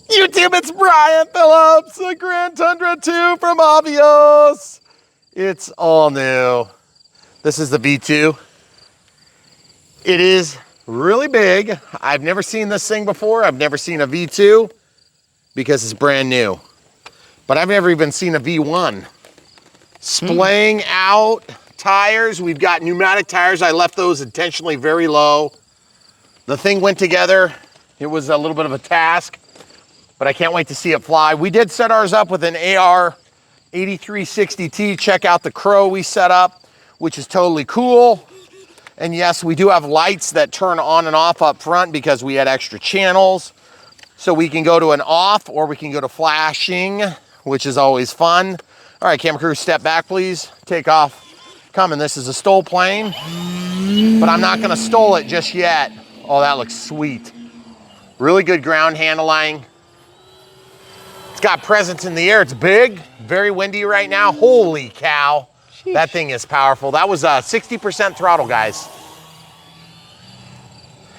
YouTube, it's Brian Phillips, the Grand Tundra 2 from Avios. It's all new. This is the V2. It is really big. I've never seen this thing before. I've never seen a V2 because it's brand new. But I've never even seen a V1. Splaying out tires. We've got pneumatic tires. I left those intentionally very low. The thing went together. It was a little bit of a task, but I can't wait to see it fly. We did set ours up with an AR 8360T. Check out the crow we set up, which is totally cool. And yes, we do have lights that turn on and off up front because we had extra channels. So we can go to an off or we can go to flashing, which is always fun. All right, camera crew, step back, please. Take off. Coming, this is a stole plane, but I'm not gonna stole it just yet. Oh, that looks sweet. Really good ground handling. It's got presence in the air. It's big, very windy right now. Holy cow. Sheesh. That thing is powerful. That was 60% throttle, guys.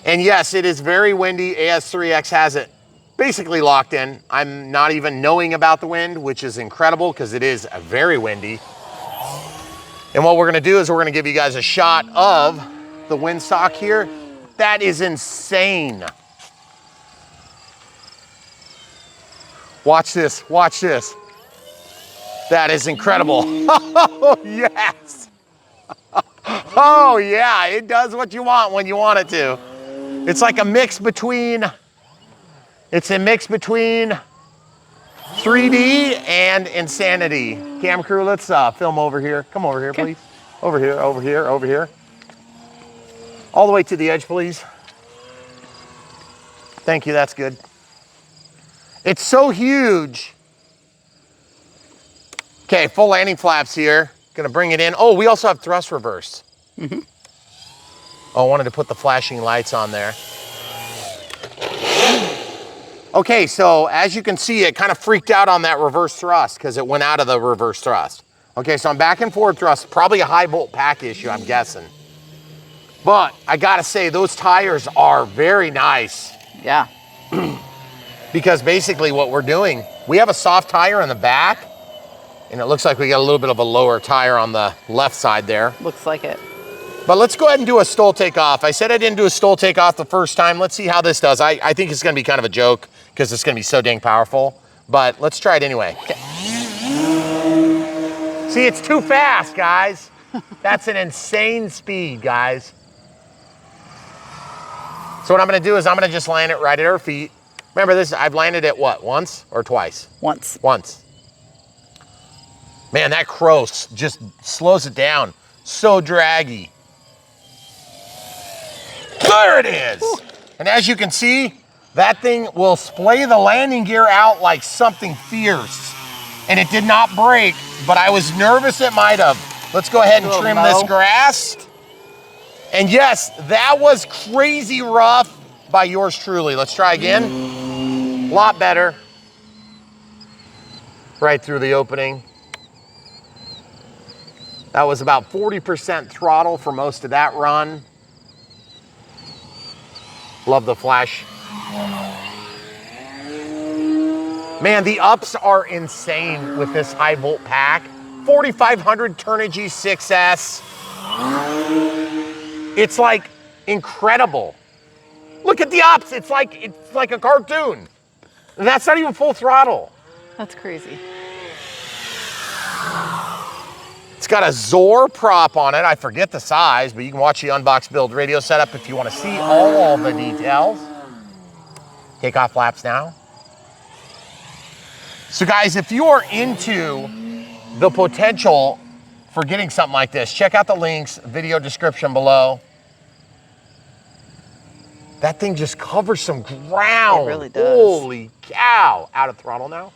And yes, it is very windy. AS3X has it basically locked in. I'm not even knowing about the wind, which is incredible because it is very windy. And what we're gonna do is we're gonna give you guys a shot of the windsock here. That is insane. Watch this, watch this. That is incredible. Oh, yes. Oh, yeah, it does what you want when you want it to. It's like a mix between, 3D and insanity. Cam crew, let's film over here. Come over here, please. Over here, over here, over here. All the way to the edge, please. Thank you, that's good. It's so huge. Okay, full landing flaps here. Gonna bring it in. Oh, we also have thrust reverse. Oh, I wanted to put the flashing lights on there. Okay, so as you can see, it kind of freaked out on that reverse thrust because it went out of the reverse thrust. Okay, so I'm back and forward thrust, probably a high volt pack issue, I'm guessing. But I gotta say, those tires are very nice. Yeah. Because basically what we're doing, we have a soft tire in the back, and it looks like we got a little bit of a lower tire on the left side there. Looks like it. But let's go ahead and do a stole takeoff. I said I didn't do a stole takeoff the first time. Let's see how this does. I think it's gonna be kind of a joke because it's gonna be so dang powerful, but let's try it anyway. Okay. See, it's too fast, guys. That's an insane speed, guys. So what I'm gonna do is I'm gonna just land it right at our feet. Remember this, I've landed it what, once or twice? Once. Once. Man, that crow just slows it down. So draggy. There it is. Ooh. And as you can see, that thing will splay the landing gear out like something fierce. And it did not break, but I was nervous it might have. Let's go ahead and trim this grass. And yes, that was crazy rough by yours truly. Let's try again. A lot better. Right through the opening. That was about 40% throttle for most of that run. Love the flash. Man, the ups are insane with this high volt pack. 4500 Turnigy 6S. It's like incredible. Look at the ups, it's like a cartoon. And that's not even full throttle. That's crazy. It's got a Zor prop on it. I forget the size, but you can watch the unbox build radio setup if you want to see all the details. Take off flaps now. So guys, if you are into the potential for getting something like this, check out the links, video description below. That thing just covers some ground. It really does. Holy cow. Out of throttle now.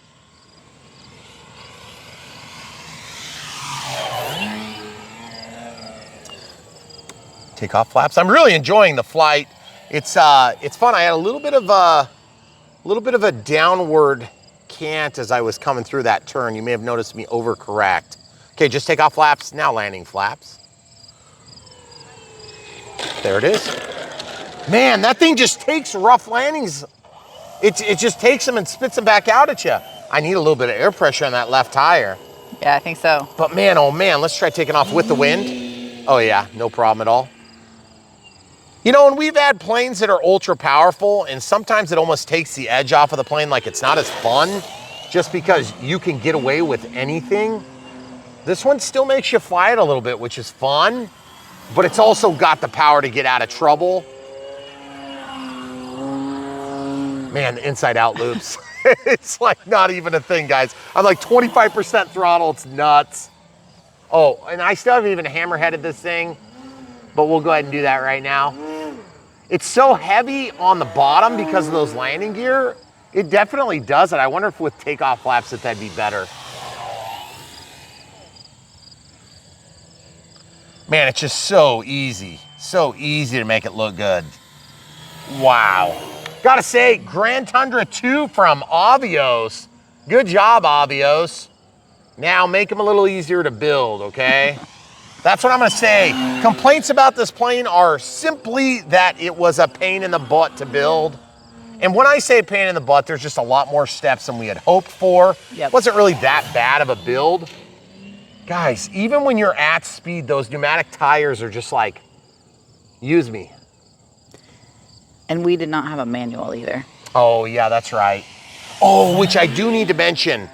Take off flaps. I'm really enjoying the flight. It's fun. I had a little bit of a downward cant as I was coming through that turn. You may have noticed me overcorrect. Okay, just take off flaps. Now landing flaps. There it is. Man, that thing just takes rough landings It just takes them and spits them back out at you. I need a little bit of air pressure on that left tire. Yeah, I think so. But man, oh man, let's try taking off with the wind. Oh yeah, no problem at all. You know, and we've had planes that are ultra powerful, and sometimes it almost takes the edge off of the plane, like it's not as fun, just because you can get away with anything. This one still makes you fly it a little bit, which is fun, but it's also got the power to get out of trouble. Man, the inside out loops. It's like not even a thing, guys. I'm like 25% throttle, it's nuts. Oh, and I still haven't even hammerheaded this thing, but we'll go ahead and do that right now. It's so heavy on the bottom because of those landing gear. It definitely does it. I wonder if with takeoff flaps if that'd be better. Man, it's just so easy to make it look good. Wow. Gotta say, Grand Tundra 2 from Avios. Good job, Avios. Now make them a little easier to build, okay? That's what I'm gonna say. Complaints about this plane are simply that it was a pain in the butt to build. And when I say pain in the butt, there's just a lot more steps than we had hoped for. Yep. Wasn't really that bad of a build. Guys, even when you're at speed, those pneumatic tires are just like, use me. And we did not have a manual either. Oh yeah, that's right. Oh, which I do need to mention.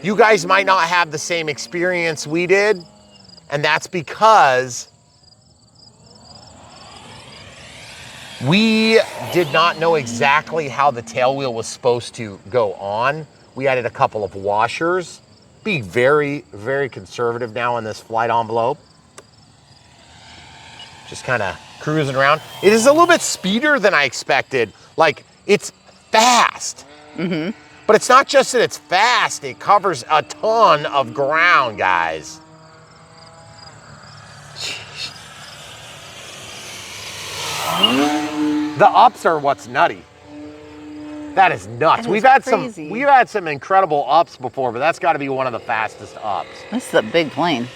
You guys might not have the same experience we did, and that's because we did not know exactly how the tail wheel was supposed to go on. We added a couple of washers. Be very, very conservative now in this flight envelope. Just kind of cruising around. It is a little bit speedier than I expected. Like, it's fast. But it's not just that it's fast, it covers a ton of ground, guys. Jeez. The ups are what's nutty. That is nuts. We've had some incredible ups before, but that's got to be one of the fastest ups. This is a big plane.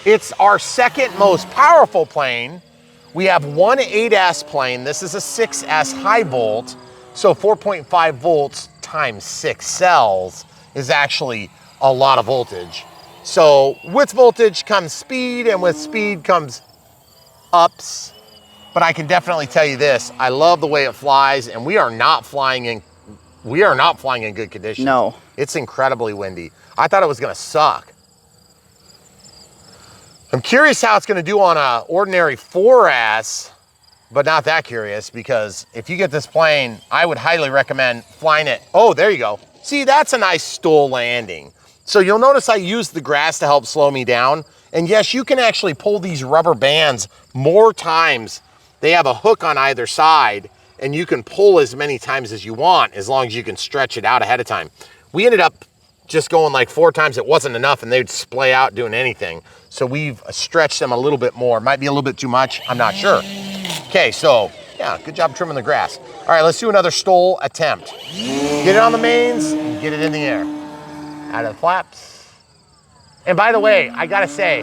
It's our second most powerful plane. We have one 8S plane. This is a 6S high volt. So 4.5 volts times 6 cells is actually a lot of voltage. So with voltage comes speed, and with speed comes ups. But I can definitely tell you this, I love the way it flies, and we are not flying in good conditions. No. It's incredibly windy. I thought it was gonna suck. I'm curious how it's gonna do on a ordinary 4S, but not that curious, because if you get this plane, I would highly recommend flying it. Oh, there you go. See, that's a nice stall landing. So you'll notice I used the grass to help slow me down. And yes, you can actually pull these rubber bands more times. They have a hook on either side, and you can pull as many times as you want, as long as you can stretch it out ahead of time. We ended up just going like 4 times. It wasn't enough, and they'd splay out doing anything. So we've stretched them a little bit more. Might be a little bit too much, I'm not sure. Okay, so yeah, good job trimming the grass. All right, let's do another stall attempt. Get it on the mains, get it in the air. Out of the flaps. And by the way, I gotta say,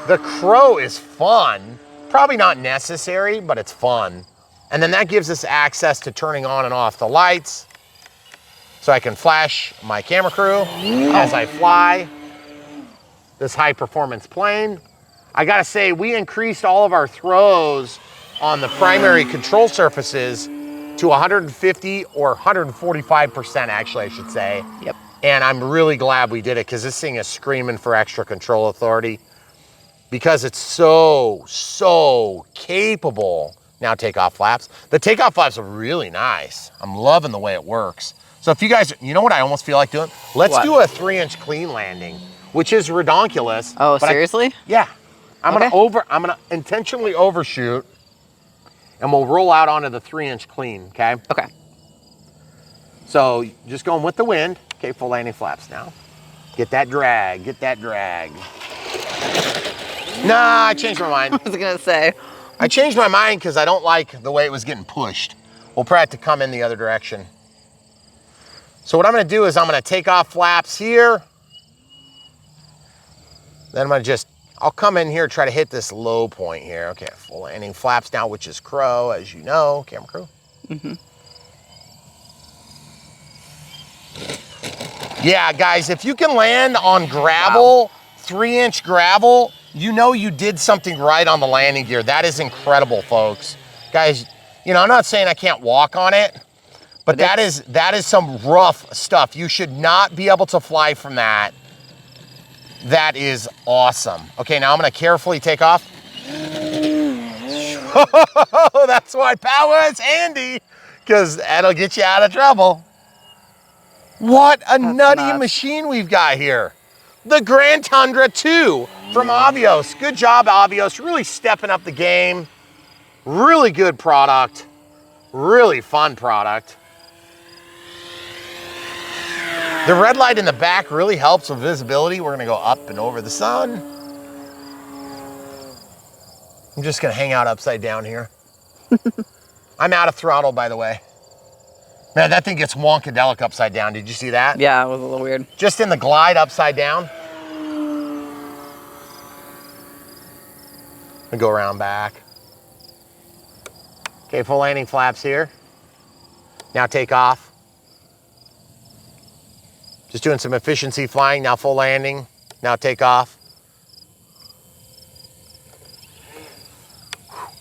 the crow is fun. Probably not necessary, but it's fun. And then that gives us access to turning on and off the lights, so I can flash my camera crew as I fly this high performance plane. I gotta say, we increased all of our throws on the primary control surfaces to 150 or 145% actually, I should say. Yep. And I'm really glad we did it, because this thing is screaming for extra control authority, because it's so capable. Now takeoff flaps. The takeoff flaps are really nice. I'm loving the way it works. So if you guys, you know what I almost feel like doing? Let's do a 3-inch clean landing, which is redonkulous. Oh, seriously? Yeah. I'm gonna intentionally overshoot, and we'll roll out onto the 3-inch clean, okay? Okay. So just going with the wind. Okay, full landing flaps now. Get that drag, get that drag. Nah, I changed my mind. I was gonna say. I changed my mind because I don't like the way it was getting pushed. We'll probably have to come in the other direction. So what I'm gonna do is I'm gonna take off flaps here. Then I'm gonna I'll come in here, try to hit this low point here. Okay, full landing flaps now, which is crow, as you know, camera crew. Yeah, guys, if you can land on gravel, 3-inch gravel, you know you did something right on the landing gear. That is incredible, folks. Guys, you know, I'm not saying I can't walk on it, but that is some rough stuff. You should not be able to fly from that. That is awesome. Okay, now I'm gonna carefully take off. Oh, that's why power is handy, because that'll get you out of trouble. What a nutty machine we've got here. The Grand Tundra 2 from Avios. Good job, Avios. Really stepping up the game. Really good product. Really fun product. The red light in the back really helps with visibility. We're gonna go up and over the sun. I'm just gonna hang out upside down here. I'm out of throttle, by the way. Man, that thing gets wonkadelic upside down. Did you see that? Yeah, it was a little weird. Just in the glide upside down. We go around back. Okay, full landing flaps here. Now take off. Just doing some efficiency flying. Now full landing. Now take off.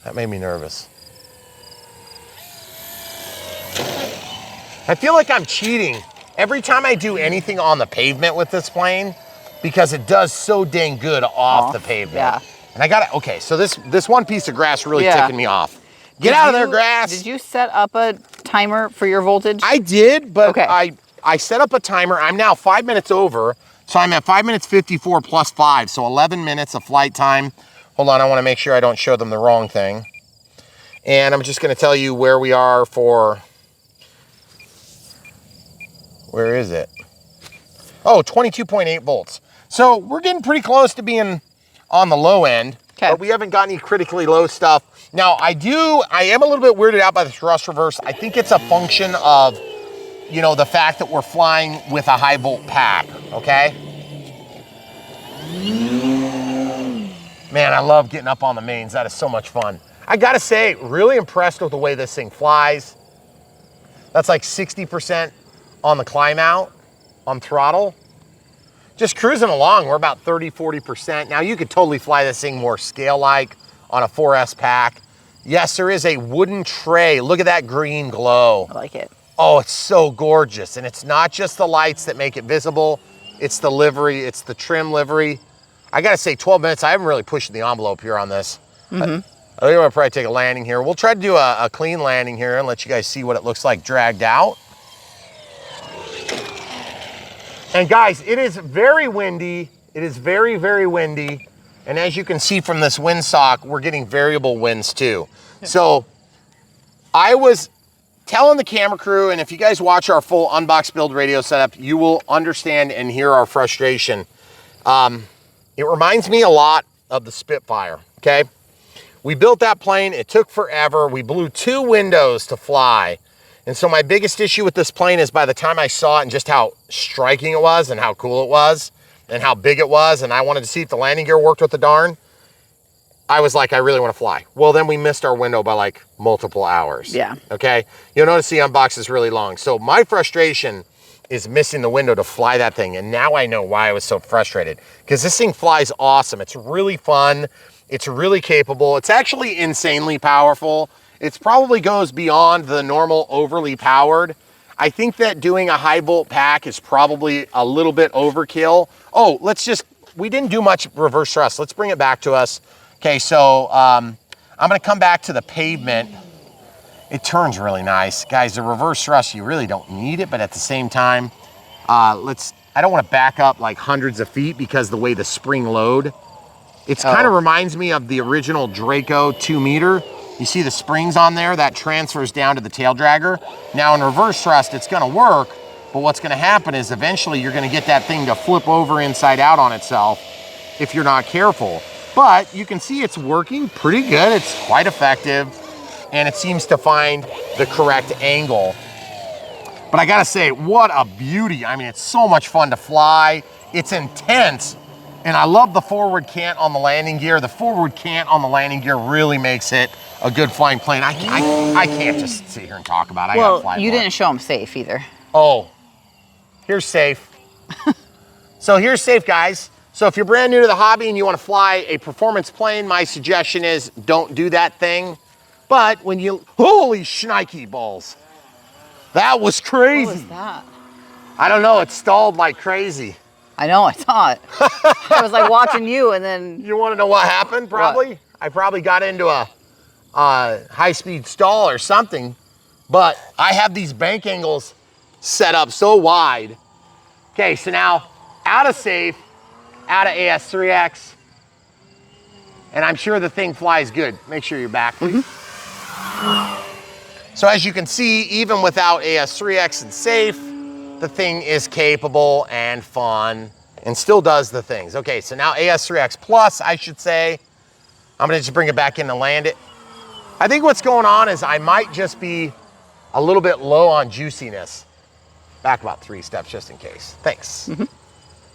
That made me nervous. I feel like I'm cheating every time I do anything on the pavement with this plane, because it does so dang good off the pavement. Yeah. And I got it. Okay, so this one piece of grass really ticking me off. Get out of there, grass. Did you set up a timer for your voltage? I did, but okay. I set up a timer. I'm now 5 minutes over, so I'm at 5 minutes 54 plus 5, so 11 minutes of flight time. Hold on, I want to make sure I don't show them the wrong thing. And I'm just going to tell you where we are for... Where is it? Oh, 22.8 volts. So we're getting pretty close to being on the low end, but we haven't got any critically low stuff. Now, I am a little bit weirded out by the thrust reverse. I think it's a function of, you know, the fact that we're flying with a high volt pack, okay? Man, I love getting up on the mains. That is so much fun. I gotta say, really impressed with the way this thing flies. That's like 60% on the climb out on throttle. Just cruising along, we're about 30, 40%. Now you could totally fly this thing more scale-like on a 4S pack. Yes, there is a wooden tray. Look at that green glow. I like it. Oh, it's so gorgeous. And it's not just the lights that make it visible, it's the livery, it's the trim livery. I gotta say, 12 minutes, I haven't really pushed the envelope here on this. I think I'm gonna probably take a landing here. We'll try to do a clean landing here and let you guys see what it looks like dragged out. And guys, it is very windy. It is very, very windy. And as you can see from this windsock, we're getting variable winds too. So I was telling the camera crew, and if you guys watch our full unbox build radio setup, you will understand and hear our frustration. It reminds me a lot of the Spitfire, okay? We built that plane, it took forever. We blew 2 windows to fly. And so my biggest issue with this plane is by the time I saw it and just how striking it was and how cool it was and how big it was, and I wanted to see if the landing gear worked with the darn, I was like, I really want to fly. Well, then we missed our window by like multiple hours. Yeah. Okay. You'll notice the unbox is really long. So my frustration is missing the window to fly that thing. And now I know why I was so frustrated, because this thing flies awesome. It's really fun. It's really capable. It's actually insanely powerful. It probably goes beyond the normal overly powered. I think that doing a high volt pack is probably a little bit overkill. Oh, we didn't do much reverse thrust. Let's bring it back to us. Okay, so I'm gonna come back to the pavement. It turns really nice. Guys, the reverse thrust, you really don't need it, but at the same time, I don't wanna back up like hundreds of feet because the way the spring load, it kind of reminds me of the original Draco 2 meter. You see the springs on there? That transfers down to the tail dragger. Now in reverse thrust, it's gonna work, but what's gonna happen is eventually you're gonna get that thing to flip over inside out on itself if you're not careful. But you can see it's working pretty good. It's quite effective, and it seems to find the correct angle. But I gotta say, what a beauty. I mean, it's so much fun to fly. It's intense, and I love the forward cant on the landing gear. The forward cant on the landing gear really makes it a good flying plane. I can't just sit here and talk about it. I gotta fly you more. didn't show them safe either. Oh, here's safe. So here's safe, guys. So if you're brand new to the hobby and you want to fly a performance plane, my suggestion is don't do that thing. But when you, holy shnikey balls. That was crazy. What was that? I don't know, it stalled like crazy. I know, I saw it. I was like watching you and then. You want to know what happened, probably? What? I probably got into a high-speed stall or something, but I have these bank angles set up so wide. Okay, so now out of safe, out of AS3X, and I'm sure the thing flies good. Make sure you're back, please. So as you can see, even without AS3X and safe, the thing is capable and fun and still does the things. Okay, so now AS3X Plus, I should say. I'm gonna just bring it back in to land it. I think what's going on is I might just be a little bit low on juiciness. Back about 3 steps just in case. Thanks.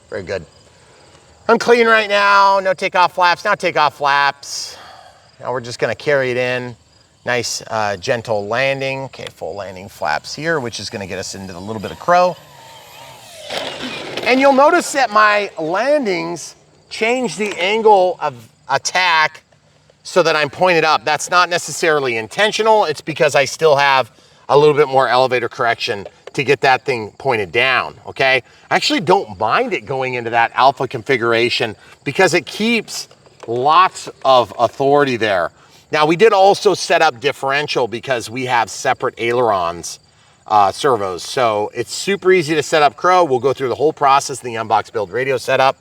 Very good. I'm clean right now, no takeoff flaps. Now takeoff flaps. Now we're just gonna carry it in. Nice gentle landing. Okay, full landing flaps here, which is gonna get us into a little bit of crow. And you'll notice that my landings change the angle of attack so that I'm pointed up. That's not necessarily intentional. It's because I still have a little bit more elevator correction to get that thing pointed down, okay? I actually don't mind it going into that alpha configuration because it keeps lots of authority there. Now, we did also set up differential because we have separate ailerons, servos. So it's super easy to set up crow. We'll go through the whole process in the unbox build radio setup.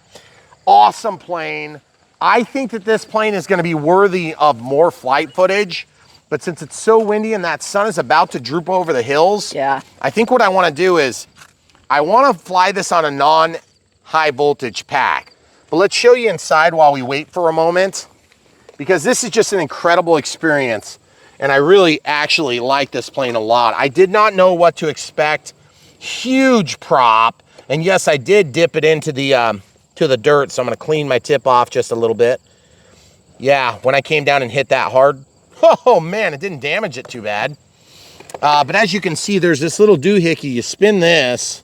Awesome plane. I think that this plane is gonna be worthy of more flight footage, but since it's so windy and that sun is about to droop over the hills, I think what I wanna do is, I wanna fly this on a non-high voltage pack. But let's show you inside while we wait for a moment, because this is just an incredible experience. And I really actually like this plane a lot. I did not know what to expect. Huge prop. And yes, I did dip it into the to the dirt, so I'm gonna clean my tip off just a little bit. Yeah, when I came down and hit that hard, oh man, it didn't damage it too bad. But as you can see, there's this little doohickey. You spin this,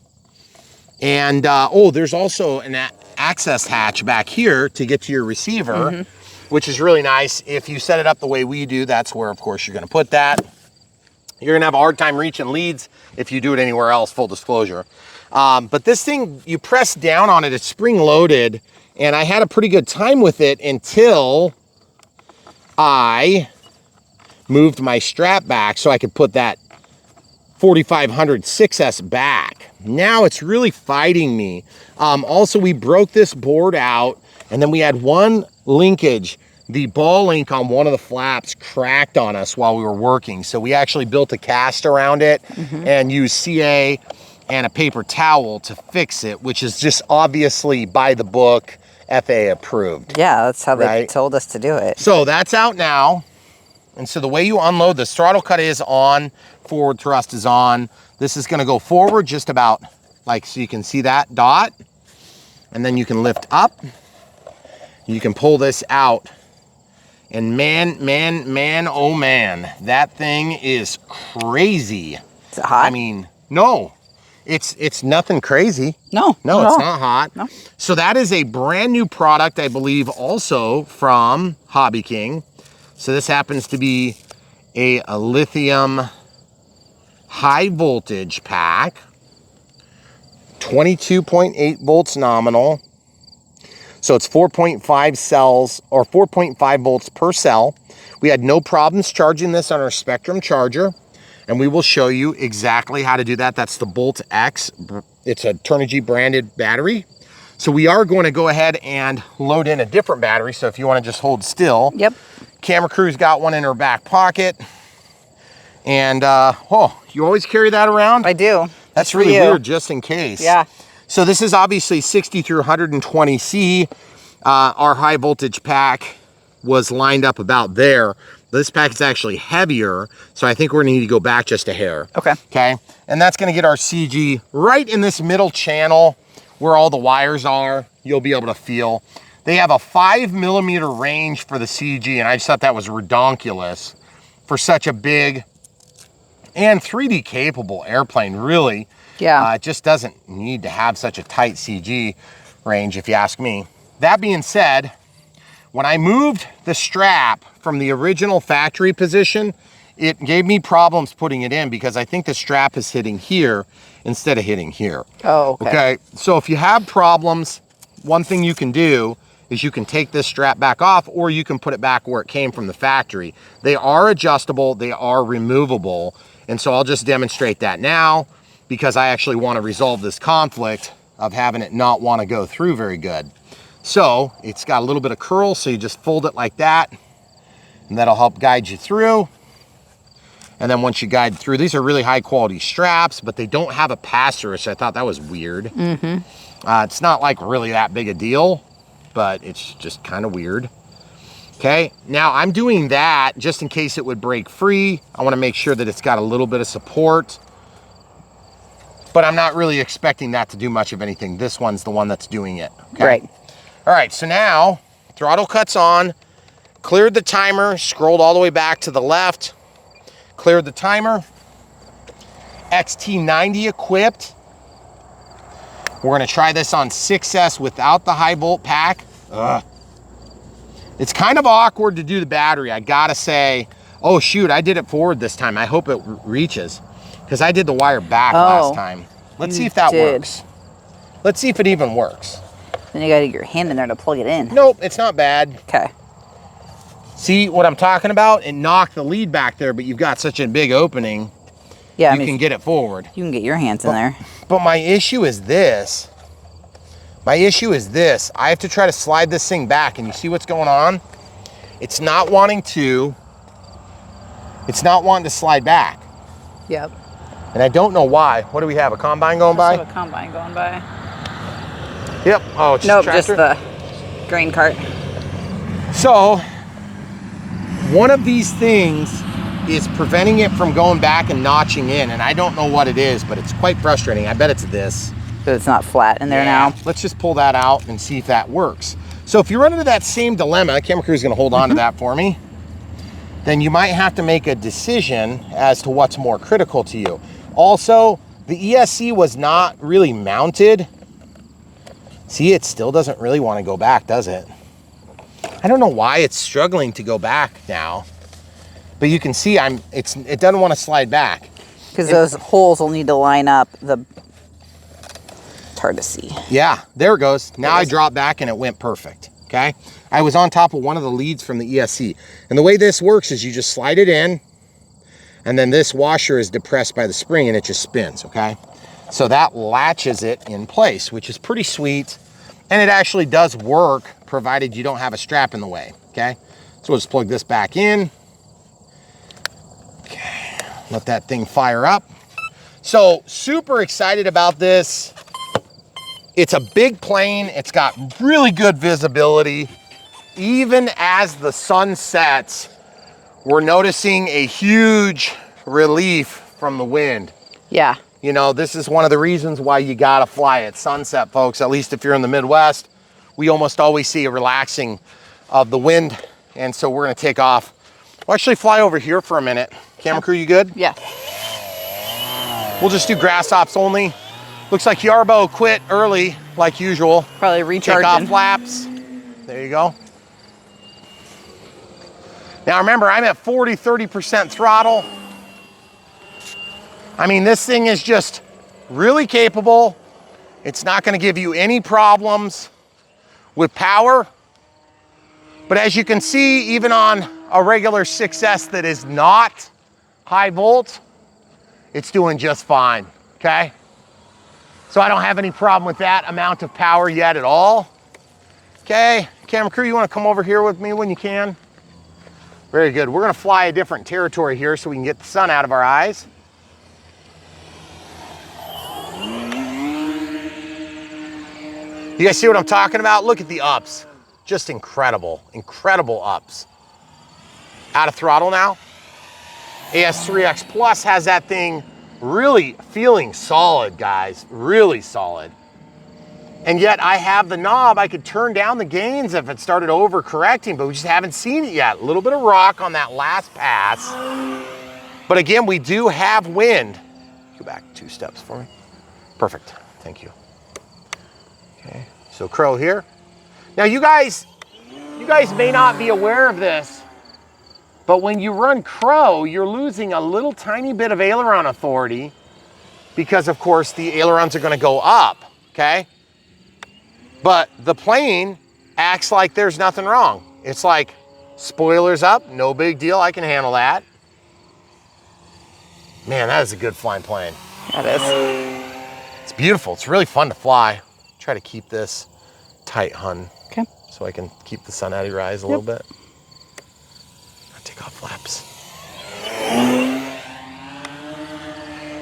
and oh, there's also an access hatch back here to get to your receiver, which is really nice. If you set it up the way we do, that's where, of course, you're gonna put that. You're gonna have a hard time reaching leads if you do it anywhere else, full disclosure. But this thing, you press down on it, it's spring loaded, and I had a pretty good time with it until I moved my strap back so I could put that 4500 6S back. Now it's really fighting me. Also, we broke this board out, and then we had one linkage. The ball link on one of the flaps cracked on us while we were working. So we actually built a cast around it and used CA and a paper towel to fix it, which is just obviously by the book, FAA approved. Yeah, that's how they told us to do it. So that's out now. And so the way you unload this, throttle cut is on, forward thrust is on. This is gonna go forward just about like, so you can see that dot, and then you can lift up. You can pull this out. And man, oh man, that thing is crazy. Is it hot? I mean, no, it's nothing crazy. No, it's not hot. No. So that is a brand new product, I believe, also from Hobby King. So this happens to be a lithium high voltage pack, 22.8 volts nominal. So it's 4.5 cells or 4.5 volts per cell. We had no problems charging this on our Spectrum charger, and we will show you exactly how to do that. That's the Bolt X. It's a Turnigy branded battery. So we are going to go ahead and load in a different battery. So if you want to just hold still. Yep. Camera crew's got one in her back pocket. And oh, you always carry that around? I do. That's really weird, just in case. Yeah. So this is obviously 60 through 120C. Our high voltage pack was lined up about there. This pack is actually heavier, so I think we're gonna need to go back just a hair. Okay. Okay, and that's gonna get our CG right in this middle channel where all the wires are. You'll be able to feel. They have a 5mm range for the CG, and I just thought that was redonkulous for such a big and 3D capable airplane, really. Yeah. It just doesn't need to have such a tight CG range, if you ask me. That being said, when I moved the strap from the original factory position, it gave me problems putting it in because I think the strap is hitting here instead of hitting here. Oh, okay. Okay, so if you have problems, one thing you can do is you can take this strap back off, or you can put it back where it came from the factory. They are adjustable, they are removable, and so I'll just demonstrate that now because I actually want to resolve this conflict of having it not want to go through very good. So it's got a little bit of curl, so you just fold it like that, and that'll help guide you through. And then once you guide through, these are really high quality straps, but they don't have a pass-through, which I thought that was weird. It's not like really that big a deal, but it's just kind of weird. Okay, now I'm doing that just in case it would break free. I want to make sure that it's got a little bit of support, but I'm not really expecting that to do much of anything. This one's the one that's doing it. Okay? Right. All right, so now throttle cuts on, cleared the timer, scrolled all the way back to the left, cleared the timer, XT90 equipped. We're gonna try this on 6S without the high volt pack. It's kind of awkward to do the battery, I gotta say. Oh shoot, I did it forward this time. I hope it reaches, because I did the wire back last time. Let's see if that works. Let's see if it even works. Then you gotta get your hand in there to plug it in. Nope, it's not bad. Okay. See what I'm talking about? It knocked the lead back there, but you've got such a big opening. Yeah, you can get it forward. You can get your hands in there. But my issue is this. I have to try to slide this thing back, and you see what's going on? It's not wanting to slide back. Yep. And I don't know why. What do we have, a combine going by? Just a combine going by. Yep, oh, it's Nope, just just the grain cart. So, one of these things is preventing it from going back and notching in, and I don't know what it is, but it's quite frustrating. I bet it's this. So it's not flat in there now. Let's just pull that out and see if that works. So if you run into that same dilemma, camera crew is going to hold on to that for me, then you might have to make a decision as to what's more critical to you. Also, the ESC was not really mounted. See, it still doesn't really want to go back, does it? I don't know why it's struggling to go back now, but you can see it doesn't want to slide back. Because those holes will need to line up. It's hard to see. Yeah, there it goes. Now I dropped back and it went perfect, okay? I was on top of one of the leads from the ESC. And the way this works is you just slide it in, and then this washer is depressed by the spring and it just spins, okay? So that latches it in place, which is pretty sweet. And it actually does work, provided you don't have a strap in the way, okay? So we'll just plug this back in. Okay, let that thing fire up. So super excited about this. It's a big plane. It's got really good visibility. Even as the sun sets, we're noticing a huge relief from the wind. Yeah. You know, this is one of the reasons why you gotta fly at sunset, folks. At least if you're in the Midwest, we almost always see a relaxing of the wind. And so we're gonna take off. We'll actually fly over here for a minute. Camera crew, you good? Yeah. We'll just do grass hops only. Looks like Yarbo quit early, like usual. Probably recharging. Take off flaps. There you go. Now remember, I'm at 30% throttle. I mean, this thing is just really capable. It's not gonna give you any problems with power. But as you can see, even on a regular 6S that is not high volt, it's doing just fine, okay? So I don't have any problem with that amount of power yet at all. Okay, camera crew, you wanna come over here with me when you can? Very good. We're gonna fly a different territory here so we can get the sun out of our eyes. You guys see what I'm talking about? Look at the ups. Just incredible, incredible ups. Out of throttle now. AS3X Plus has that thing really feeling solid, guys, really solid. And yet I have the knob, I could turn down the gains if it started overcorrecting, but we just haven't seen it yet. A little bit of rock on that last pass. But again, we do have wind. Go back 2 steps for me. Perfect, thank you. Okay, so crow here. Now you guys may not be aware of this, but when you run crow, you're losing a little tiny bit of aileron authority because of course the ailerons are gonna go up, okay? But the plane acts like there's nothing wrong. It's like, spoilers up, no big deal, I can handle that. Man, that is a good flying plane. That is. It's beautiful, it's really fun to fly. Try to keep this tight, hun. Okay. So I can keep the sun out of your eyes a little bit. Take off flaps.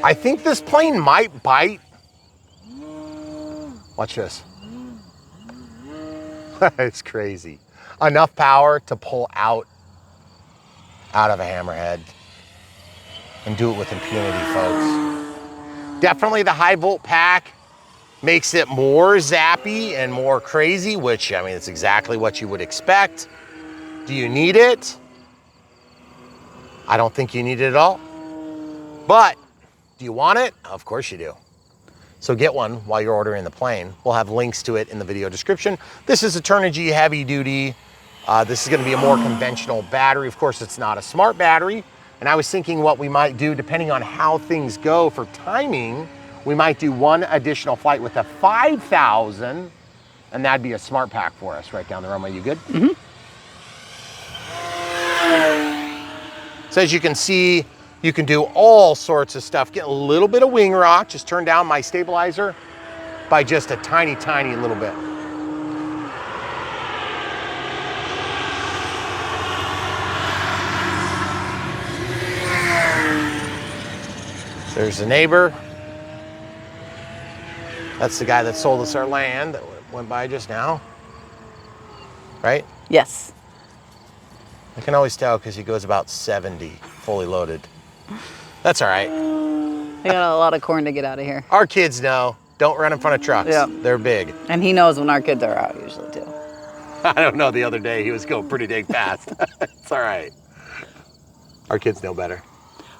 I think this plane might bite. Watch this. It's crazy. Enough power to pull out of a hammerhead and do it with impunity, folks. Definitely the high volt pack makes it more zappy and more crazy, which, I mean, it's exactly what you would expect. Do you need it? I don't think you need it at all. But do you want it? Of course you do. So get one while you're ordering the plane. We'll have links to it in the video description. This is a Turnigy heavy duty. This is gonna be a more conventional battery. Of course, it's not a smart battery. And I was thinking what we might do, depending on how things go for timing, we might do one additional flight with a 5,000, and that'd be a smart pack for us right down the runway. You good? Mm-hmm. So as you can see, you can do all sorts of stuff. Get a little bit of wing rock, just turn down my stabilizer by just a tiny, tiny little bit. There's the neighbor. That's the guy that sold us our land that went by just now, right? Yes. I can always tell because he goes about 70 fully loaded. That's all right. I got a lot of corn to get out of here. Our kids know, don't run in front of trucks. Yeah. They're big. And he knows when our kids are out usually too. I don't know, the other day he was going pretty dang fast. It's all right. Our kids know better.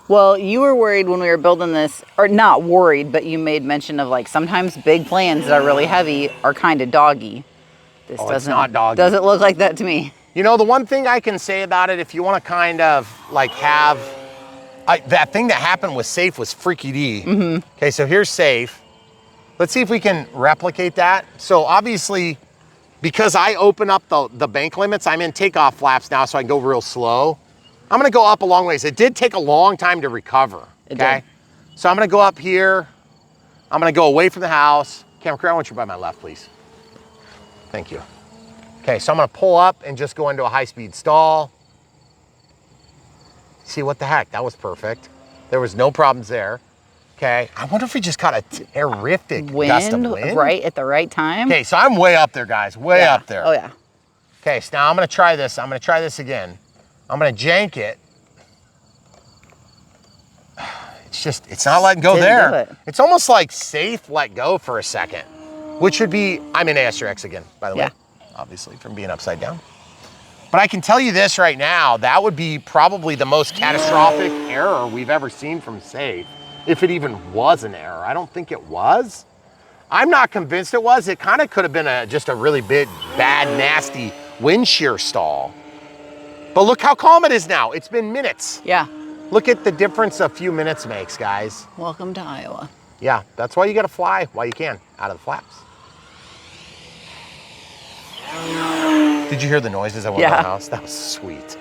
Well, you were worried when we were building this, or not worried, but you made mention of like sometimes big planes that are really heavy are kind of doggy. This Oh, doesn't, it's not doggy. Doesn't look like that to me. You know, the one thing I can say about it, if you want to kind of like have, that thing that happened with Safe was freaky D. Mm-hmm. Okay, so here's Safe. Let's see if we can replicate that. So obviously, because I open up the bank limits, I'm in takeoff flaps now, so I can go real slow. I'm gonna go up a long ways. It did take a long time to recover, okay? So I'm gonna go up here. I'm gonna go away from the house. Camera crew, I want you by my left, please. Thank you. Okay, so I'm gonna pull up and just go into a high-speed stall. See, what the heck, that was perfect. There was no problems there. Okay, I wonder if we just caught a terrific gust of wind. Right at the right time. Okay, so I'm way up there, guys, way up there. Oh yeah. Okay, so now I'm gonna try this. I'm gonna try this again. I'm gonna jank it. It's not letting go there. It's almost like Safe let go for a second, which would be, I'm in ASRX again, by the way, obviously from being upside down. But I can tell you this right now, that would be probably the most catastrophic error we've ever seen from Safe, if it even was an error. I don't think it was. I'm not convinced it was. It kind of could have been just a really big, bad, nasty wind shear stall. But look how calm it is now. It's been minutes. Yeah. Look at the difference a few minutes makes, guys. Welcome to Iowa. Yeah, that's why you gotta fly while you can, out of the flaps. Did you hear the noises I went in the house? That was sweet.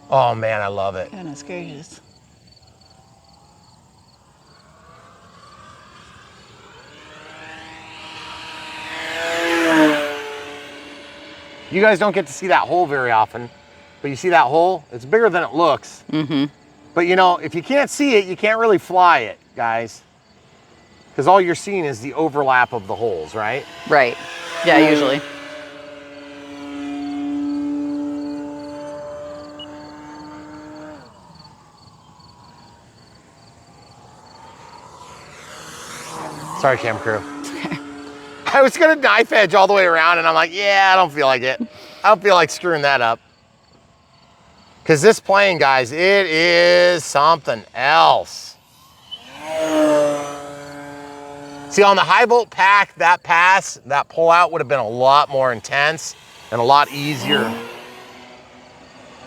Oh man, I love it. Goodness gracious. You guys don't get to see that hole very often, but you see that hole? It's bigger than it looks. Mm-hmm. But you know, if you can't see it, you can't really fly it, guys. Because all you're seeing is the overlap of the holes, right? Right. Yeah, usually. Sorry, cam crew. I was gonna knife edge all the way around and I'm like, yeah, I don't feel like it. I don't feel like screwing that up. Because this plane, guys, it is something else. See, on the high volt pack, that pass, that pull out would have been a lot more intense and a lot easier.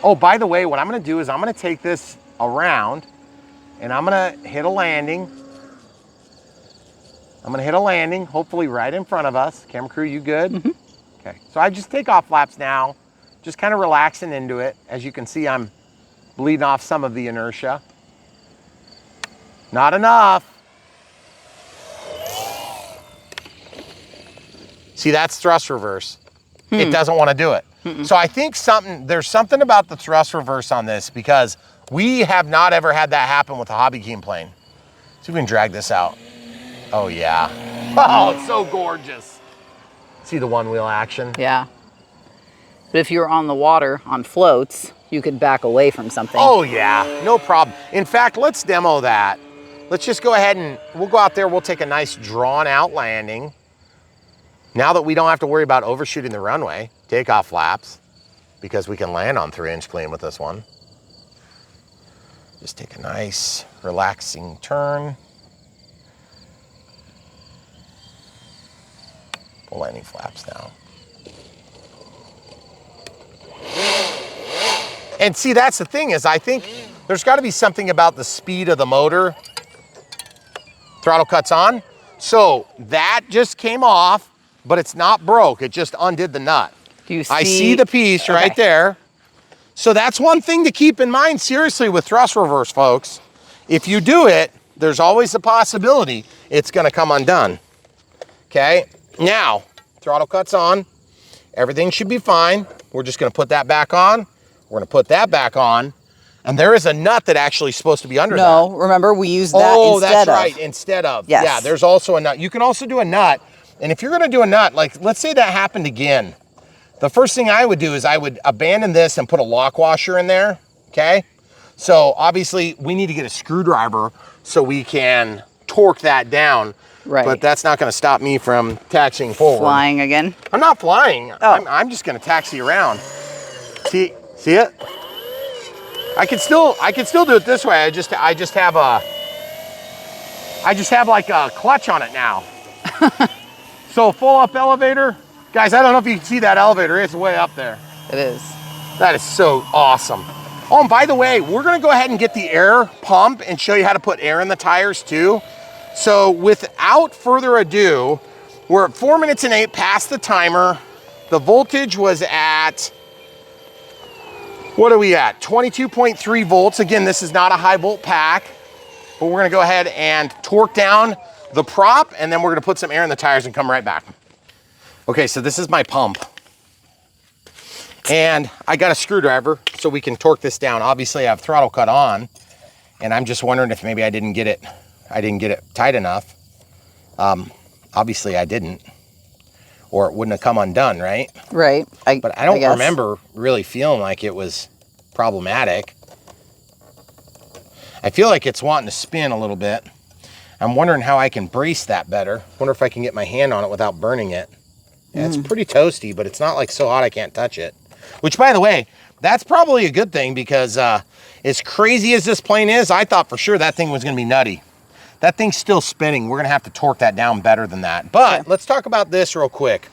Oh, by the way, what I'm gonna do is I'm gonna take this around and I'm gonna hit a landing. I'm gonna hit a landing, hopefully right in front of us. Camera crew, you good? Mm-hmm. Okay, so I just take off flaps now, just kind of relaxing into it. As you can see, I'm bleeding off some of the inertia. Not enough. See, that's thrust reverse. It doesn't want to do it. So I think there's something about the thrust reverse on this because we have not ever had that happen with a hobby keen plane. See if we can drag this out. Oh yeah. Oh, it's so gorgeous. See the one wheel action? Yeah. But if you were on the water on floats, you could back away from something. Oh yeah, no problem. In fact, let's demo that. Let's just go ahead and we'll go out there, we'll take a nice drawn out landing. Now that we don't have to worry about overshooting the runway, takeoff flaps, because we can land on 3-inch clean with this one. Just take a nice, relaxing turn. Pull landing flaps down. And see, that's the thing is I think there's got to be something about the speed of the motor. Throttle cuts on. So that just came off, but it's not broke. It just undid the nut. Do you see? I see the piece right there. So that's one thing to keep in mind seriously with thrust reverse, folks. If you do it, there's always the possibility it's gonna come undone. Okay, now, throttle cuts on. Everything should be fine. We're just gonna put that back on. We're gonna put that back on. And there is a nut that actually is supposed to be under that. No, remember we used that instead instead that's of. right, instead of. Yes. Yeah, there's also a nut. You can also do a nut. And if you're gonna do a nut, like let's say that happened again. The first thing I would do is I would abandon this and put a lock washer in there, okay? So obviously we need to get a screwdriver so we can torque that down. Right. But that's not gonna stop me from taxiing forward. Flying again? I'm not flying. Oh. I'm just gonna taxi around. See it? I can still do it this way. I just have like a clutch on it now. So full up elevator. Guys, I don't know if you can see that elevator. It's way up there. It is. That is so awesome. Oh, and by the way, we're gonna go ahead and get the air pump and show you how to put air in the tires too. So without further ado, we're at 4 minutes and 8 past the timer. The voltage was at, what are we at? 22.3 volts. Again, this is not a high volt pack, but we're gonna go ahead and torque down the prop and then we're gonna put some air in the tires and come right back. Okay, so this is my pump. And I got a screwdriver so we can torque this down. Obviously I have throttle cut on and I'm just wondering if maybe I didn't get it tight enough. Obviously I didn't, or it wouldn't have come undone, right? Right. But I don't remember really feeling like it was problematic. I feel like it's wanting to spin a little bit. I'm wondering how I can brace that better. Wonder if I can get my hand on it without burning it. Yeah, it's pretty toasty, but it's not like so hot I can't touch it. Which, by the way, that's probably a good thing because as crazy as this plane is, I thought for sure that thing was gonna be nutty. That thing's still spinning. We're gonna have to torque that down better than that. But let's talk about this real quick.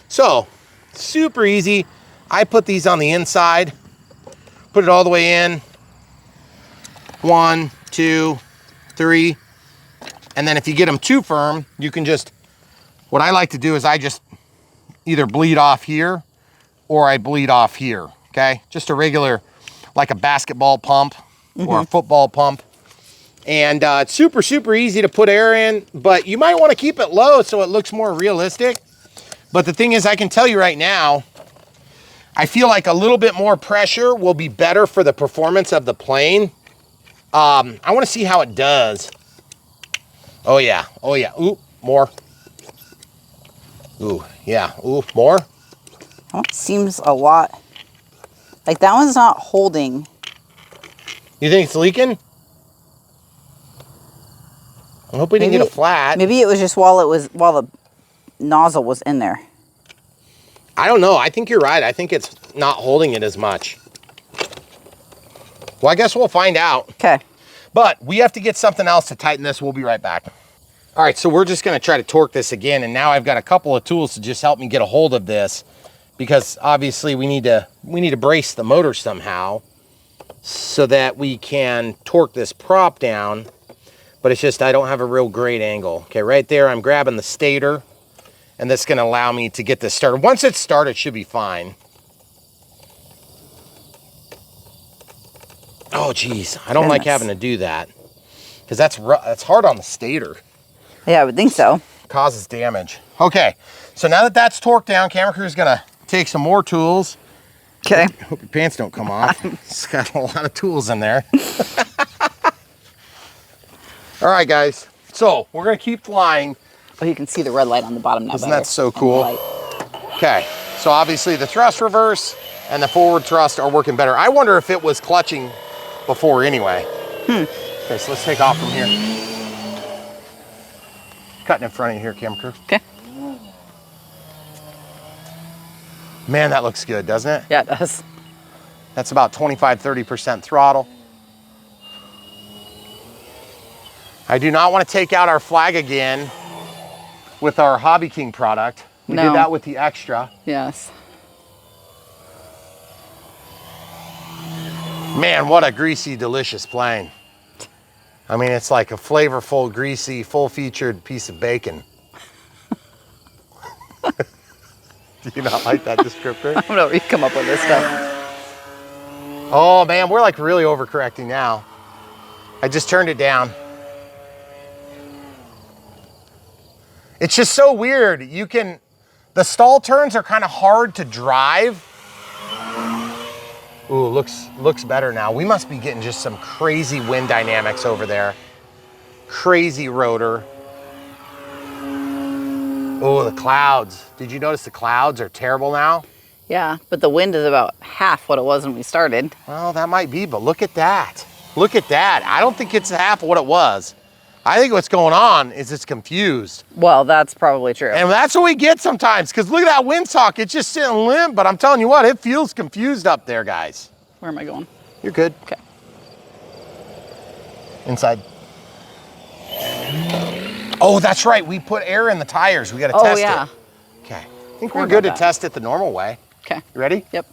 So, super easy. I put these on the inside, put it all the way in. 1, 2, 3. And then if you get them too firm, you can just, what I like to do is I just either bleed off here or I bleed off here, okay? Just a regular, like a basketball pump or a football pump. And it's super, super easy to put air in, but you might want to keep it low so it looks more realistic. But the thing is, I can tell you right now, I feel like a little bit more pressure will be better for the performance of the plane. I want to see how it does. Oh yeah, oh yeah, ooh, more. Ooh, yeah, ooh, more. Oh, seems a lot. Like that one's not holding. You think it's leaking? I hope we didn't get a flat. Maybe it was just while the nozzle was in there. I don't know. I think you're right. I think it's not holding it as much. Well, I guess we'll find out. Okay. But we have to get something else to tighten this. We'll be right back. All right, so we're just gonna try to torque this again, and now I've got a couple of tools to just help me get a hold of this, because obviously we need to brace the motor somehow so that we can torque this prop down, but it's just I don't have a real great angle. Okay, right there I'm grabbing the stator, and that's gonna allow me to get this started. Once it's started, it should be fine. Oh geez, I don't like having to do that, because that's hard on the stator. Yeah, I would think so. Causes damage. Okay, so now that that's torqued down, camera crew's gonna take some more tools. Okay. Hope your pants don't come off. It's got a lot of tools in there. All right, guys. So we're gonna keep flying. Oh, you can see the red light on the bottom now. Isn't that so cool? Okay, so obviously the thrust reverse and the forward thrust are working better. I wonder if it was clutching before anyway. Okay, so let's take off from here. Cutting in front of you here, camera crew. Okay. Man, that looks good, doesn't it? Yeah, it does. That's about 25–30% throttle. I do not want to take out our flag again with our Hobby King product. We did that with the extra. Yes. Man, what a greasy, delicious plane. I mean, it's like a flavorful, greasy, full-featured piece of bacon. Do you not like that descriptor? I don't know where you come up with this stuff. Oh man, we're like really overcorrecting now. I just turned it down. It's just so weird. The stall turns are kind of hard to drive. Ooh, looks better now. We must be getting just some crazy wind dynamics over there. Crazy rotor. Oh, the clouds. Did you notice the clouds are terrible now? Yeah, but the wind is about half what it was when we started. Well, that might be, but look at that. Look at that. I don't think it's half of what it was. I think what's going on is it's confused. Well, that's probably true. And that's what we get sometimes, because look at that windsock. It's just sitting limp, but I'm telling you what, it feels confused up there, guys. Where am I going? You're good. Okay. Inside. Oh, that's right. We put air in the tires. We got to test it. Okay. I think we're good to test it the normal way. Okay. You ready? Yep.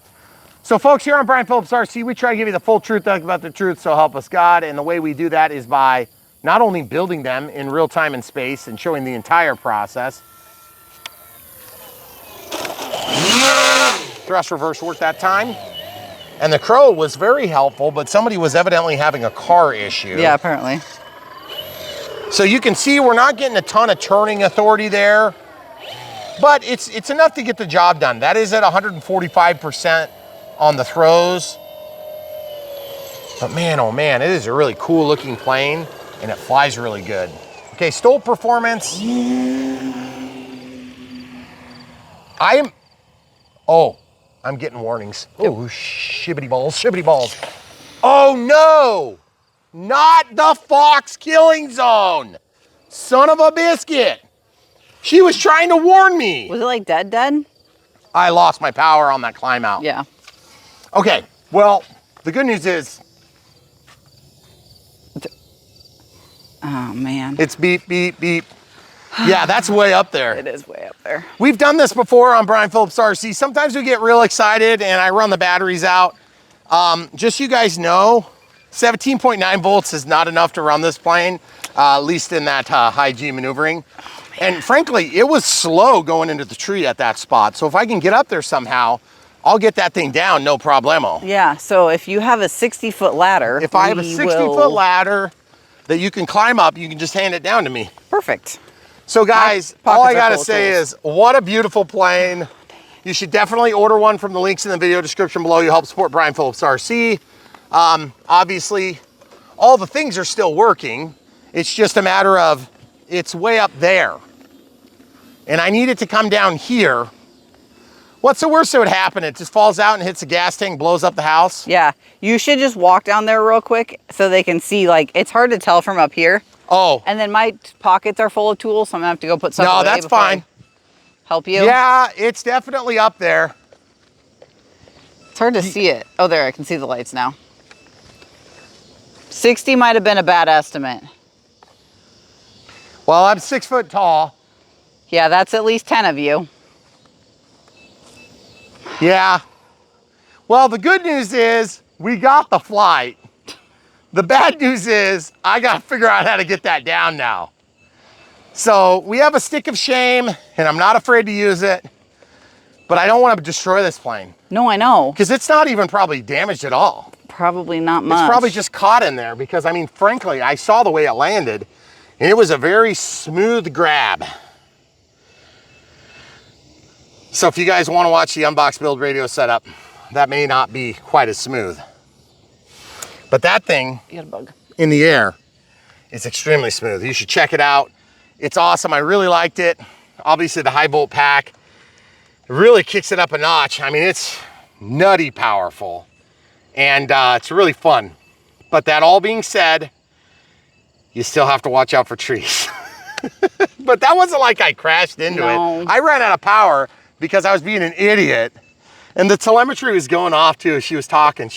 So folks, here on Brian Phillips RC, we try to give you the full truth, nothing about the truth, so help us God. And the way we do that is by not only building them in real time and space and showing the entire process. Thrust reverse worked that time. And the Crow was very helpful, but somebody was evidently having a car issue. Yeah, apparently. So you can see we're not getting a ton of turning authority there, but it's enough to get the job done. That is at 145% on the throws. But man, oh man, it is a really cool looking plane and it flies really good. Okay, stall performance. I'm getting warnings. Oh, shibbity balls, shibbity balls. Oh no, not the Fox killing zone. Son of a biscuit. She was trying to warn me. Was it like dead? I lost my power on that climb out. Yeah. Okay, well, the good news is, Oh man. it's beep, beep, beep. Yeah, that's way up there. It is way up there. We've done this before on Brian Phillips RC. Sometimes we get real excited and I run the batteries out. Just so you guys know, 17.9 volts is not enough to run this plane, at least in that high G maneuvering. And frankly, it was slow going into the tree at that spot. So if I can get up there somehow, I'll get that thing down, no problemo. Yeah, so if you have a 60-foot ladder. If I have a 60-foot ladder that you can climb up, you can just hand it down to me. Perfect. So guys, all I gotta say is, what a beautiful plane. You should definitely order one from the links in the video description below. You help support Brian Phillips RC. Obviously, all the things are still working. It's just a matter of, it's way up there. And I need it to come down here. What's the worst that would happen? It just falls out and hits a gas tank, blows up the house? Yeah, you should just walk down there real quick so they can see, like, it's hard to tell from up here. Oh. And then my pockets are full of tools, so I'm gonna have to go put stuff away. No, that's fine. Help you? Yeah, it's definitely up there. It's hard to see it. Oh, there, I can see the lights now. 60 might have been a bad estimate. Well, I'm 6 foot tall. Yeah, that's at least 10 of you. Yeah. Well, the good news is we got the flight. The bad news is I got to figure out how to get that down now. So we have a stick of shame, and I'm not afraid to use it, but I don't want to destroy this plane. No, I know. Because it's not even probably damaged at all. Probably not much. It's probably just caught in there because, I mean, frankly, I saw the way it landed, and it was a very smooth grab. So if you guys want to watch the Unbox Build radio setup, that may not be quite as smooth. But that thing You got a bug. in the air is extremely smooth. You should check it out. It's awesome. I really liked it. Obviously, the high volt pack really kicks it up a notch. I mean, it's nutty powerful, and it's really fun. But that all being said, you still have to watch out for trees. But that wasn't like I crashed into it. I ran out of power because I was being an idiot. And the telemetry was going off too. She was talking.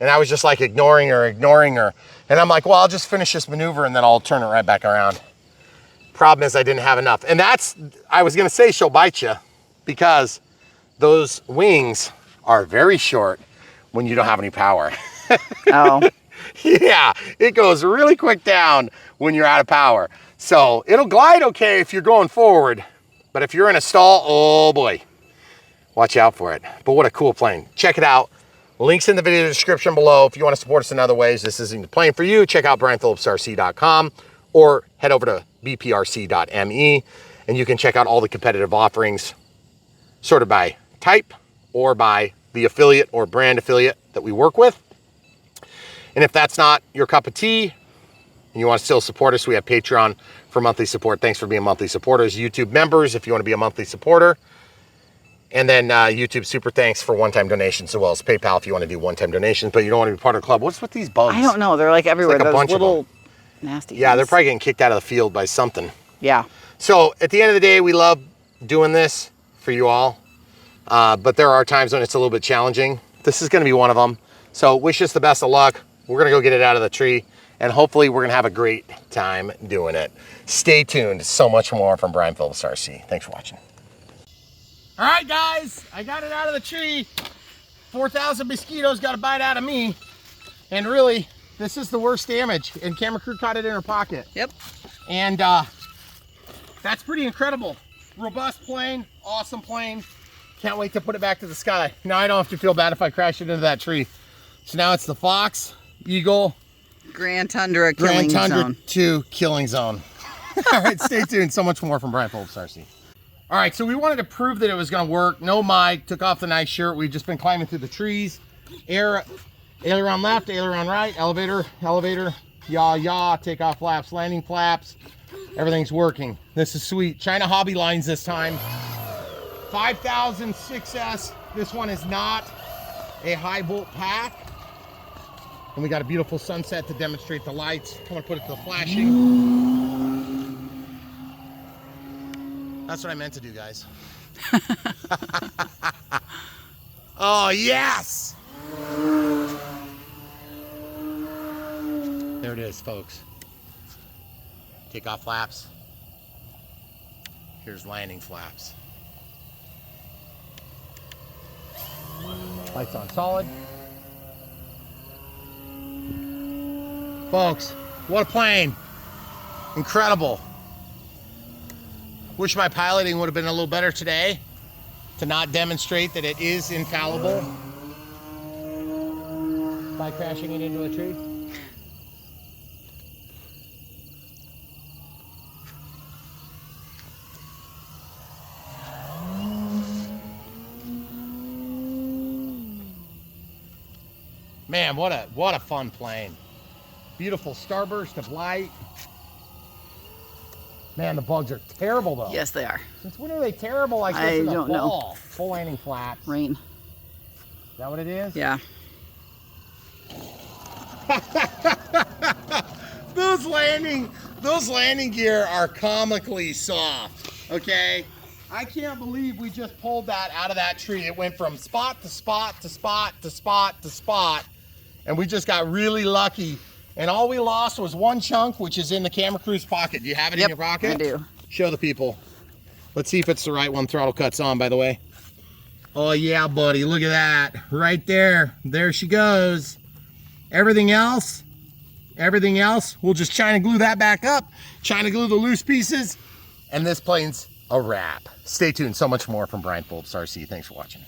And I was just like ignoring her. And I'm like, well, I'll just finish this maneuver and then I'll turn it right back around. Problem is I didn't have enough. And I was gonna say she'll bite you because those wings are very short when you don't have any power. Oh. Yeah, it goes really quick down when you're out of power. So it'll glide okay if you're going forward, but if you're in a stall, oh boy, watch out for it. But what a cool plane. Check it out. Links in the video description below. If you want to support us in other ways, this isn't the plane for you, check out brianphillipsrc.com or head over to bprc.me and you can check out all the competitive offerings sorted by type or by the affiliate or brand affiliate that we work with. And if that's not your cup of tea and you want to still support us, we have Patreon for monthly support. Thanks for being monthly supporters. YouTube members, if you want to be a monthly supporter. And then YouTube super thanks for one-time donations, as well as PayPal if you want to do one-time donations, but you don't want to be part of the club. What's with these bugs? I don't know. They're like everywhere. It's like a bunch little of them. Nasty Yeah, things. they're probably getting kicked out of the field by something. Yeah. So at the end of the day, we love doing this for you all. But there are times when it's a little bit challenging. This is going to be one of them. So wish us the best of luck. We're going to go get it out of the tree. And hopefully we're going to have a great time doing it. Stay tuned. So much more from Brian Phillips RC. Thanks for watching. All right, guys. I got it out of the tree. 4,000 mosquitoes got a bite out of me. And really, this is the worst damage. And camera crew caught it in her pocket. Yep. And that's pretty incredible. Robust plane, awesome plane. Can't wait to put it back to the sky. Now I don't have to feel bad if I crash it into that tree. So now it's the Fox, Eagle, Grand Tundra killing Grand Tundra zone. 2 killing zone. All right, stay tuned. So much more from Brian Phillips RC. All right, so we wanted to prove that it was going to work. No mic, took off the nice shirt. We've just been climbing through the trees. Aileron left, aileron right, elevator, yaw, takeoff flaps, landing flaps. Everything's working. This is sweet. China Hobby lines this time. 5000 6S. This one is not a high volt pack. And we got a beautiful sunset to demonstrate the lights. I'm gonna put it to the flashing. That's what I meant to do, guys. Oh, yes! There it is, folks. Takeoff flaps. Here's landing flaps. Lights on solid. Folks, what a plane. Incredible. Wish my piloting would have been a little better today to not demonstrate that it is infallible by crashing it into a tree. Man, what a fun plane. Beautiful starburst of light. Man, the bugs are terrible though. Yes, they are. Since when are they terrible like this in the fall? Full landing flaps. Rain. Is that what it is? Yeah. Those landing gear are comically soft, okay? I can't believe we just pulled that out of that tree. It went from spot to spot to spot to spot to spot. and we just got really lucky. And all we lost was one chunk, which is in the camera crew's pocket. Do you have it in your pocket? I do. Show the people. Let's see if it's the right one. Throttle cut's on, by the way. Oh yeah, buddy, look at that. Right there. There she goes. Everything else, we'll just China glue that back up. China glue the loose pieces. And this plane's a wrap. Stay tuned. So much more from Brian Phillips RC. Thanks for watching.